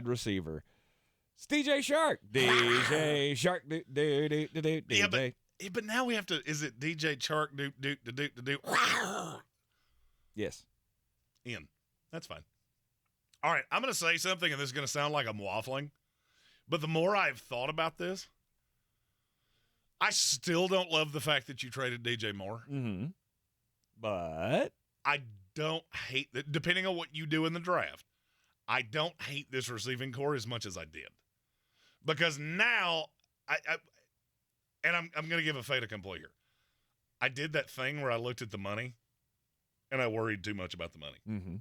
wide receiver. It's DJ Chark. DJ Chark. DJ. But now we have to. Is it DJ Chark? Do. Yes. In. That's fine. All right, I'm going to say something, and this is going to sound like I'm waffling, but the more I've thought about this, I still don't love the fact that you traded DJ Moore. Mm-hmm. But I don't hate that. Depending on what you do in the draft, I don't hate this receiving core as much as I did, because now I'm going to give a fait accompli here. I did that thing where I looked at the money, and I worried too much about the money. Mm-hmm.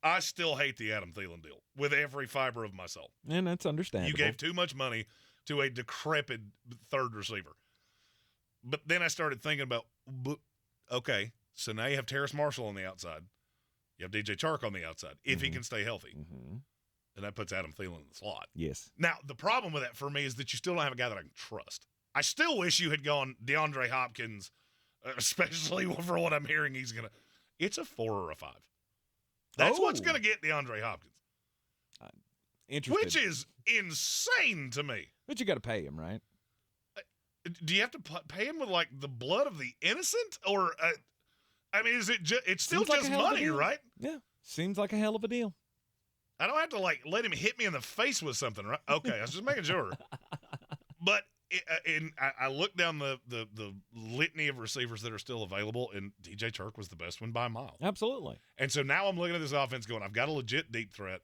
I still hate the Adam Thielen deal with every fiber of my soul. And that's understandable. You gave too much money to a decrepit third receiver. But then I started thinking about, okay, so now you have Terrace Marshall on the outside. You have DJ Chark on the outside, if he can stay healthy. Mm-hmm. And that puts Adam Thielen in the slot. Yes. Now, the problem with that for me is that you still don't have a guy that I can trust. I still wish you had gone DeAndre Hopkins, especially for what I'm hearing he's going to. It's a 4 or a 5. That's what's going to get DeAndre Hopkins. Interesting. Which is insane to me. But you got to pay him, right? Do you have to pay him with, like, the blood of the innocent? Or, I mean, is it it's still just money, right? Yeah. Seems like a hell of a deal. I don't have to, like, let him hit me in the face with something, right? Okay, I was just making sure. But I looked down the litany of receivers that are still available, and DJ Chark was the best one by a mile. Absolutely. And so now I'm looking at this offense going, I've got a legit deep threat.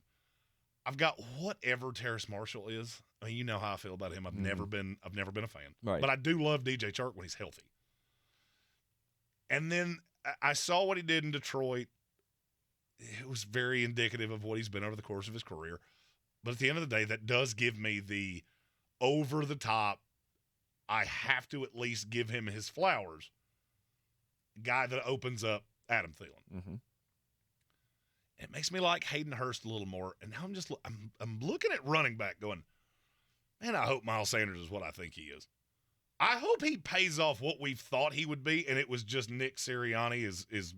I've got whatever Terrace Marshall is. I mean, you know how I feel about him. I've never been a fan. Right. But I do love DJ Chark when he's healthy. And then I saw what he did in Detroit. It was very indicative of what he's been over the course of his career. But at the end of the day, that does give me the over-the-top, I have to at least give him his flowers, guy that opens up Adam Thielen. Mm-hmm. It makes me like Hayden Hurst a little more. And now I'm looking at running back going, man, I hope Miles Sanders is what I think he is. I hope he pays off what we thought he would be, and it was just Nick Sirianni is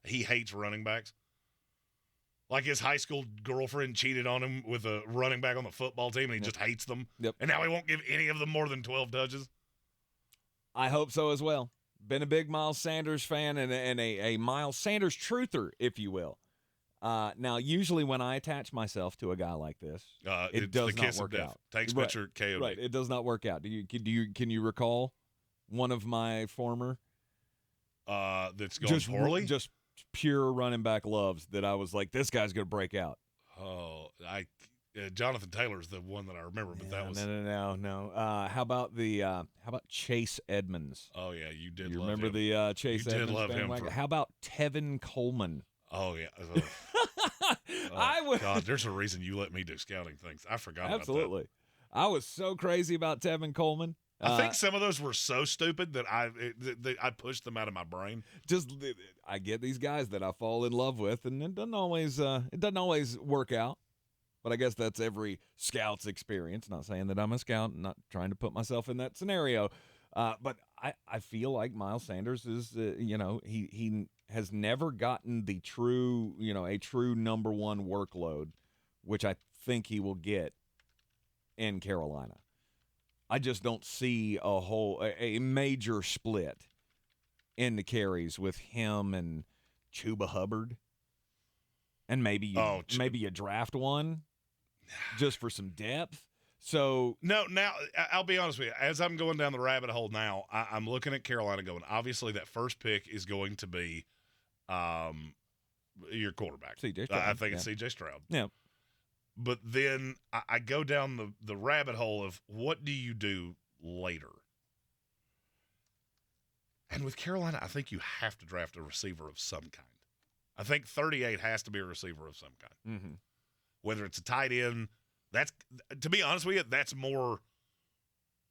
he hates running backs. Like his high school girlfriend cheated on him with a running back on the football team, and he just hates them. Yep. And now he won't give any of them more than 12 touches. I hope so as well. Been a big Miles Sanders fan and a Miles Sanders truther, if you will. Now, usually when I attach myself to a guy like this, it does not work out. Takes picture, KOD. Right, it does not work out. Can you recall one of my former that's going poorly? Just pure running back loves that I was like, this guy's going to break out. Oh, Jonathan Taylor's the one that I remember, but that was no. How about Chase Edmonds? Oh yeah, you did. You love remember him. the Chase you Edmonds? Did love him. How about Tevin Coleman? Oh yeah. Oh, God, there's a reason you let me do scouting things. I forgot Absolutely. about that. I was so crazy about Tevin Coleman. I think some of those were so stupid that I pushed them out of my brain. I get these guys that I fall in love with, and it doesn't always work out. But I guess that's every scout's experience. Not saying that I'm a scout, not trying to put myself in that scenario. But I feel like Miles Sanders is, he has never gotten the true, a true number one workload, which I think he will get in Carolina. I just don't see a major split in the carries with him and Chuba Hubbard. And maybe you draft one just for some depth. So no, now I'll be honest with you. As I'm going down the rabbit hole now, I'm looking at Carolina going, obviously that first pick is going to be your quarterback. CJ Stroud. I think it's CJ Stroud. Yeah. But then I go down the rabbit hole of what do you do later? And with Carolina, I think you have to draft a receiver of some kind. I think 38 has to be a receiver of some kind. Mm-hmm. Whether it's a tight end, to be honest with you, that's more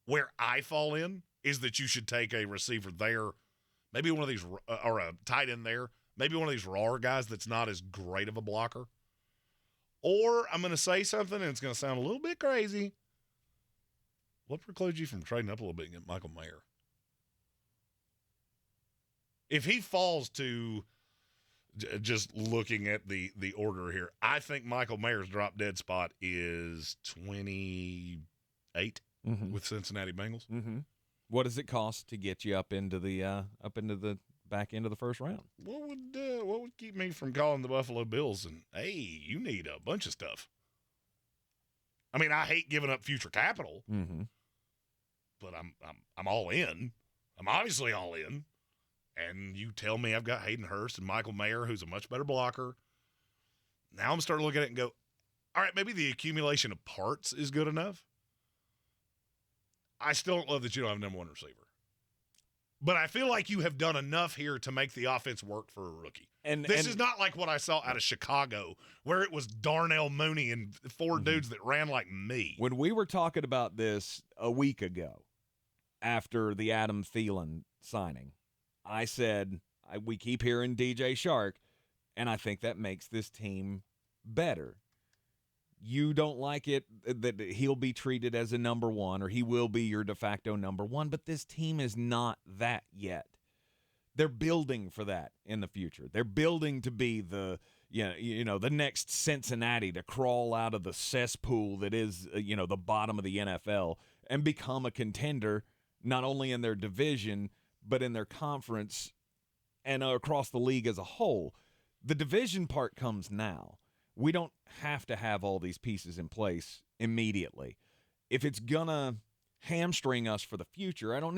where I fall in, is that you should take a receiver there, maybe one of these, or a tight end there, maybe one of these raw guys that's not as great of a blocker. Or I'm going to say something, and it's going to sound a little bit crazy. What precludes you from trading up a little bit and get Michael Mayer? If he falls to just looking at the order here. I think Michael Mayer's drop dead spot is 28 with Cincinnati Bengals. Mm-hmm. What does it cost to get you up into the back end of the first round? What would keep me from calling the Buffalo Bills and, hey, you need a bunch of stuff? I mean, I hate giving up future capital, but I'm all in. I'm obviously all in. And you tell me I've got Hayden Hurst and Michael Mayer, who's a much better blocker. Now I'm starting to look at it and go, all right, maybe the accumulation of parts is good enough. I still don't love that you don't have a number one receiver. But I feel like you have done enough here to make the offense work for a rookie. And this is not like what I saw out of Chicago, where it was Darnell Mooney and four dudes that ran like me. When we were talking about this a week ago, after the Adam Thielen signing, I said, we keep hearing DJ Chark, and I think that makes this team better. You don't like it that he'll be treated as a number one, or he will be your de facto number one, but this team is not that yet. They're building for that in the future. They're building to be the next Cincinnati to crawl out of the cesspool that is the bottom of the NFL and become a contender, not only in their division but in their conference and across the league as a whole. The division part comes now. We don't have to have all these pieces in place immediately. If it's gonna hamstring us for the future, I don't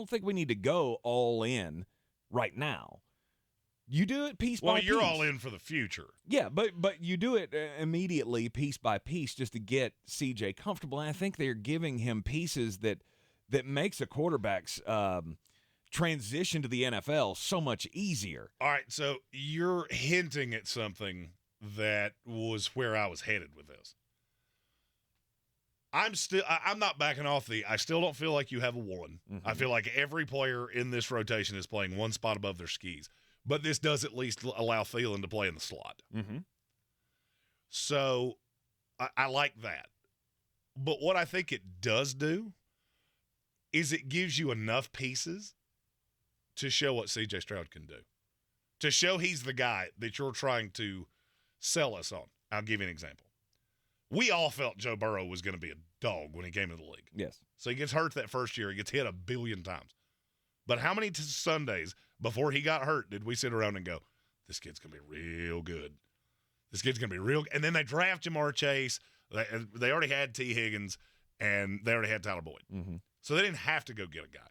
think we need to go all in right now. You do it piece by piece. Well, you're all in for the future. Yeah, but you do it immediately, piece by piece, just to get CJ comfortable. And I think they're giving him pieces that makes a quarterback's transition to the NFL so much easier. All right, so you're hinting at something that was where I was headed with this. I'm not backing off I still don't feel like you have a one. I feel like every player in this rotation is playing one spot above their skis. But this does at least allow Thielen to play in the slot. So I like that. But what I think it does do is it gives you enough pieces to show what C.J. Stroud can do. To show he's the guy that you're trying to sell us on. I'll give you an example. We all felt Joe Burrow was going to be a dog when he came into the league. Yes. So he gets hurt that first year. He gets hit a billion times. But how many Sundays before he got hurt did we sit around and go, this kid's going to be real good. This kid's going to be real. And then they draft Jamar Chase. They already had T. Higgins, and they already had Tyler Boyd. So they didn't have to go get a guy.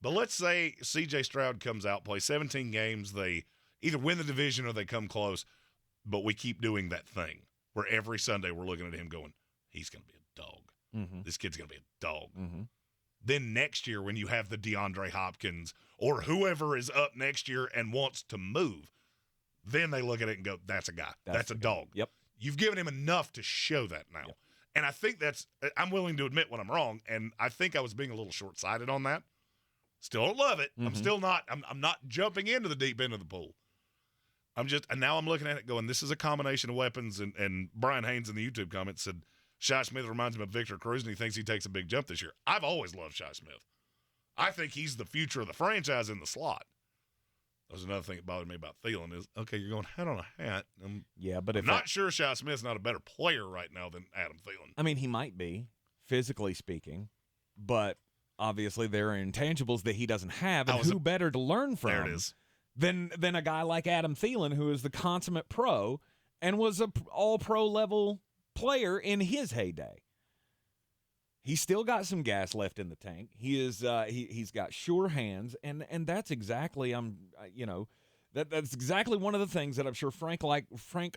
But let's say C.J. Stroud comes out, plays 17 games. They either win the division or they come close. But we keep doing that thing where every Sunday we're looking at him going, he's going to be a dog. This kid's going to be a dog. Then next year when you have the DeAndre Hopkins or whoever is up next year and wants to move, then they look at it and go, that's a guy. That's a dog. Yep. You've given him enough to show that now. Yep. And I think I'm willing to admit when I'm wrong, and I think I was being a little short-sighted on that. Still don't love it. I'm not jumping into the deep end of the pool. And now I'm looking at it going, this is a combination of weapons, and Brian Haynes in the YouTube comments said, Shi Smith reminds him of Victor Cruz, and he thinks he takes a big jump this year. I've always loved Shi Smith. I think he's the future of the franchise in the slot. There's another thing that bothered me about Thielen is, okay, you're going hat on a hat. I'm not sure Shi Smith's not a better player right now than Adam Thielen. I mean, he might be, physically speaking, but obviously there are intangibles that he doesn't have, and who better to learn from there it is. than a guy like Adam Thielen, who is the consummate pro and was an all-pro level player in his heyday. He's still got some gas left in the tank. He is he's got sure hands, and that's exactly that's exactly one of the things that I'm sure Frank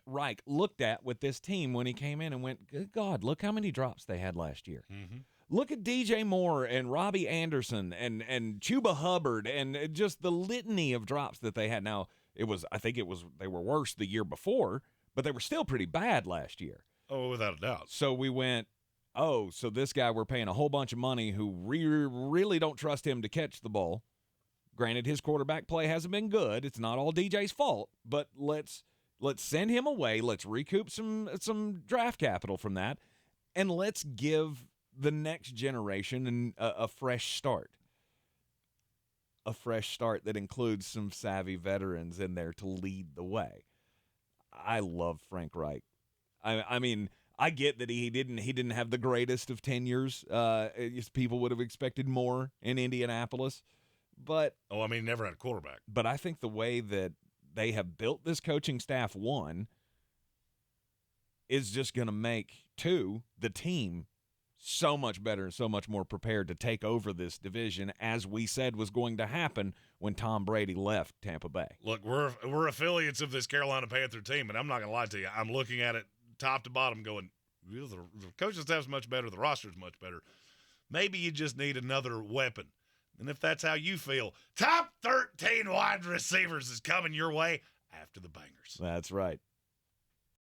Reich looked at with this team when he came in and went, good God, look how many drops they had last year. Look at DJ Moore and Robbie Anderson and Chuba Hubbard and just the litany of drops that they had. Now they were worse the year before, but they were still pretty bad last year. Oh, without a doubt. So we went, so this guy we're paying a whole bunch of money who really don't trust him to catch the ball. Granted, his quarterback play hasn't been good. It's not all DJ's fault, but let's send him away. Let's recoup some draft capital from that, and let's give the next generation a fresh start. a fresh start that includes some savvy veterans in there to lead the way. I love Frank Reich. I mean, I get that he didn't have the greatest of tenures. People would have expected more in Indianapolis, but he never had a quarterback. But I think the way that they have built this coaching staff, one, is just going to make, two, the team so much better and so much more prepared to take over this division, as we said was going to happen when Tom Brady left Tampa Bay. Look, we're affiliates of this Carolina Panther team, and I'm not going to lie to you. I'm looking at it top to bottom going, the coaching staff's much better, the roster's much better. Maybe you just need another weapon. And if that's how you feel, top 13 wide receivers is coming your way after the bangers. That's right.